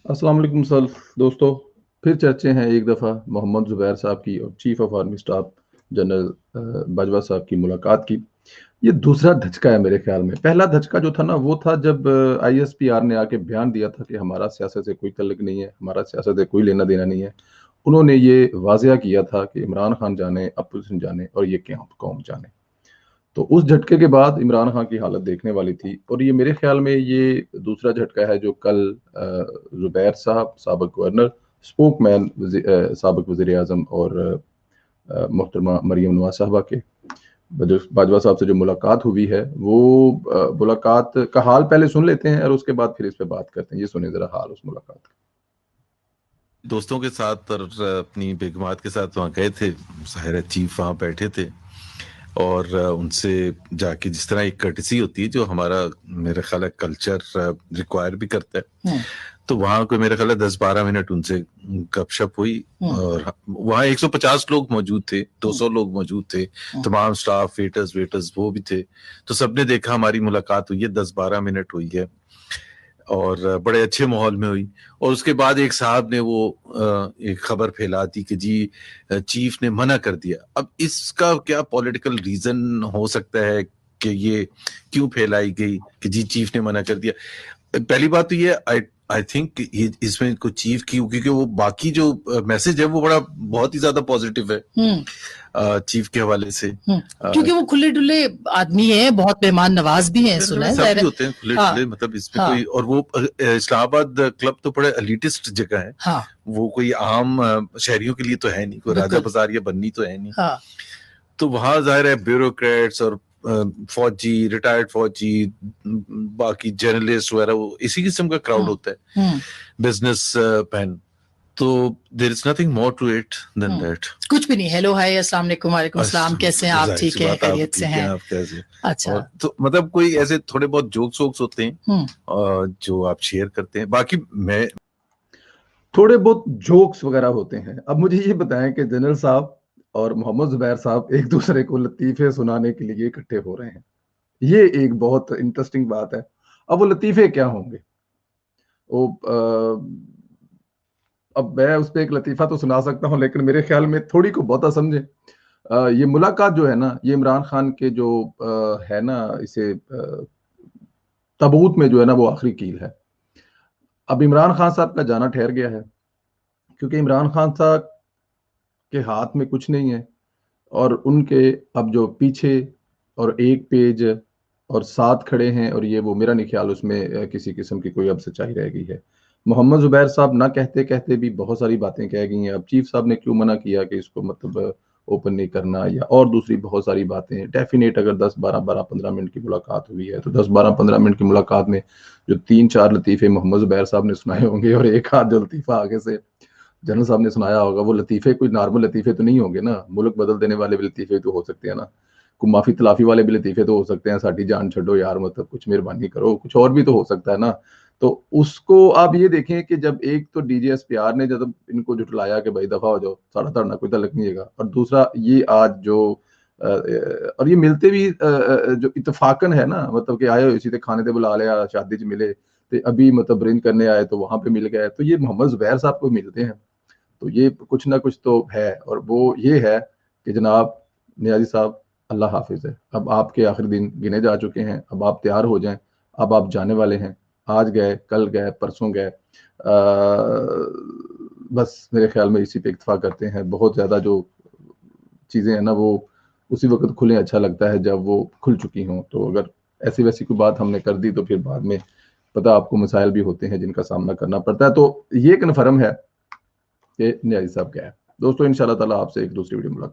अस्सलाम वालेकुम सर। दोस्तों, फिर चर्चे हैं एक दफ़ा मोहम्मद ज़ुबैर साहब की और chief of army staff general Bajwa साहब की मुलाकात की। ये दूसरा धचका है मेरे ख्याल में। पहला धचका जो था ना वो था जब आईएसपीआर ने आके बयान दिया था कि हमारा सियासत से कोई तल्लुक नहीं है, हमारा सियासत से कोई लेना देना नहीं है। उन्होंने ये वाज़िया किया था कि इमरान खान जाने, अपोज़िशन जाने और ये क्या कौम जाने। तो उस झटके के बाद इमरान खान की हालत देखने वाली थी और ये मेरे ख्याल में ये दूसरा झटका है जो कल ज़ुबैर साहब, साबिक गवर्नर, स्पोकमैन साबिक वज़ीर-ए-आज़म और मोहतरमा मरियम नवाज़ साहबा के बाजवा साहब से जो मुलाकात हुई है, वो मुलाकात का हाल पहले सुन लेते हैं और उसके बाद फिर इस पे बात करते हैं। ये सुनिए ज़रा हाल उस मुलाकात का। दोस्तों के साथ और अपनी बेगमात के साथ वहाँ गए थे। ज़ाहिर है चीफ वहाँ बैठे थे और उनसे जाके जिस तरह एक कर्टसी होती है जो हमारा मेरे ख्याल है कल्चर रिक्वायर भी करता है, तो वहाँ को मेरे ख्याल है 10-12 मिनट उनसे गपशप हुई और वहाँ 150 लोग मौजूद थे, 200 लोग मौजूद थे, तमाम स्टाफ, वेटर्स वो भी थे। तो सबने देखा हमारी मुलाकात हुई है, 10-12 मिनट हुई है और बड़े अच्छे माहौल में हुई। और उसके बाद एक साहब ने वो एक खबर फैला दी कि जी चीफ ने मना कर दिया। अब इसका क्या पॉलिटिकल रीजन हो सकता है कि ये क्यों फैलाई गई कि जी चीफ ने मना कर दिया? पहली बात तो ये आई थिंक इसमें कुछ चीफ की, क्योंकि वो बाकी जो मैसेज है वो बहुत ही ज्यादा पॉजिटिव है चीफ के हवाले से, क्योंकि वो खुले डुले आदमी है, बहुत मेहमान नवाज भी हैं। सुना है सब होते हैं खुले हाँ, डुले, मतलब इसमें कोई, और वो इस्लामाबाद क्लब तो बड़ा एलिटिस्ट जगह है। हाँ, वो कोई आम शहरियों के लिए तो है नहीं, कोई राजा बाजार या बन्नी तो है नहीं। हाँ, तो वहां जाहिर है ब्यूरोक्रेट्स और फौजी, रिटायर्ड फौजी, बाकी जर्नलिस्ट वगैरह, वो इसी किस्म का क्राउड होता है, बिजनेस मैन। तो there is nothing more to it than that. कुछ भी नहीं। हेलो हाय, अस्सलाम वालेकुम, वालेकुम सलाम, कैसे हैं आप? ठीक है, खैरियत से हैं? आप कैसे? अच्छा। और तो मतलब कोई ऐसे थोड़े बहुत जोक्स वोक्स होते हैं जो आप शेयर करते हैं। बाकी मैं थोड़े बहुत जोक्स वगैरह होते हैं। अब मुझे ये बताएं कि जनरल साहब और मोहम्मद ज़ुबैर साहब एक दूसरे को लतीफ़े सुनाने के लिए इकट्ठे हो रहे हैं। ये एक बहुत इंटरेस्टिंग बात है। अब वो लतीफ़े क्या होंगे? वो अब मैं उस पे एक लतीफ़ा तो सुना सकता हूँ, लेकिन मेरे ख्याल में थोड़ी को बहुता समझें। ये मुलाकात जो है ना, ये इमरान खान के जो है ना, इसे तबूत में जो है ना, वो आखिरी कील है। अब इमरान खान साहब का जाना ठहर गया है, क्योंकि इमरान खान साहब के हाथ में कुछ नहीं है और उनके अब जो पीछे और एक पेज और साथ खड़े हैं, और ये वो मेरा नहीं ख्याल उसमें किसी किस्म की कोई अब सच्चाई रह गई है। मोहम्मद ज़ुबैर साहब ना कहते कहते भी बहुत सारी बातें कह गई हैं। अब चीफ साहब ने क्यों मना किया कि इसको मतलब ओपन नहीं करना, या और दूसरी बहुत सारी बातें डेफिनेट। अगर 10-12 15 मिनट की मुलाकात हुई है तो 10-12 15 मिनट की मुलाकात में जो 3-4 लतीफ़े मोहम्मद ज़ुबैर साहब ने सुनाए होंगे और एक आध जो लतीफ़ा आगे से जनरल साहब ने सुनाया होगा, वो लतीफ़े कोई नॉर्मल लतीफ़े तो नहीं होंगे ना। मुल्क बदल देने वाले भी लतीफ़े तो हो सकते हैं ना, कोई माफ़ी तलाफ़ी वाले भी लतीफ़े तो हो सकते हैं, साडी जान छड्डो यार, मतलब कुछ मेहरबानी करो, कुछ और भी तो हो सकता है ना। तो उसको आप ये देखें कि जब एक तो डीजीएसपीआर ने जब इनको झुठलाया कि भाई दफ़ा हो जाओ, साढ़ा धड़ना कोई तलक नहीं हैगा, और दूसरा ये आज जो और ये मिलते भी जो इत्तफाकन है ना, मतलब कि आए हो इसी ते खाने ते बुला लिया, शादी च मिले, ते अभी मतलब रिंग करने आए तो वहाँ पे मिल गए। तो ये मोहम्मद ज़ुबैर साहब को मिलते हैं, तो ये कुछ ना कुछ तो है, और वो ये है कि जनाब नियाज़ी साहब, अल्लाह हाफ़िज़ है। अब आपके आखिरी दिन गिने जा चुके हैं, अब आप तैयार हो जाएँ, अब आप जाने वाले हैं। आज गए, कल गए, परसों गए। बस मेरे ख़्याल में इसी पे इक्तफ़ा करते हैं। बहुत ज़्यादा जो चीज़ें हैं ना, वो उसी वक़्त खुलें अच्छा लगता है जब वो खुल चुकी हों। तो अगर ऐसी-वैसी कोई बात हमने कर दी तो फिर बाद में पता आपको मसाइल भी होते हैं जिनका सामना करना पड़ता है। तो ये कन्फ़र्म है कि नियाज़ी साहब गए। दोस्तों इंशाअल्लाह ताला आपसे एक दूसरी वीडियो में मुलाकात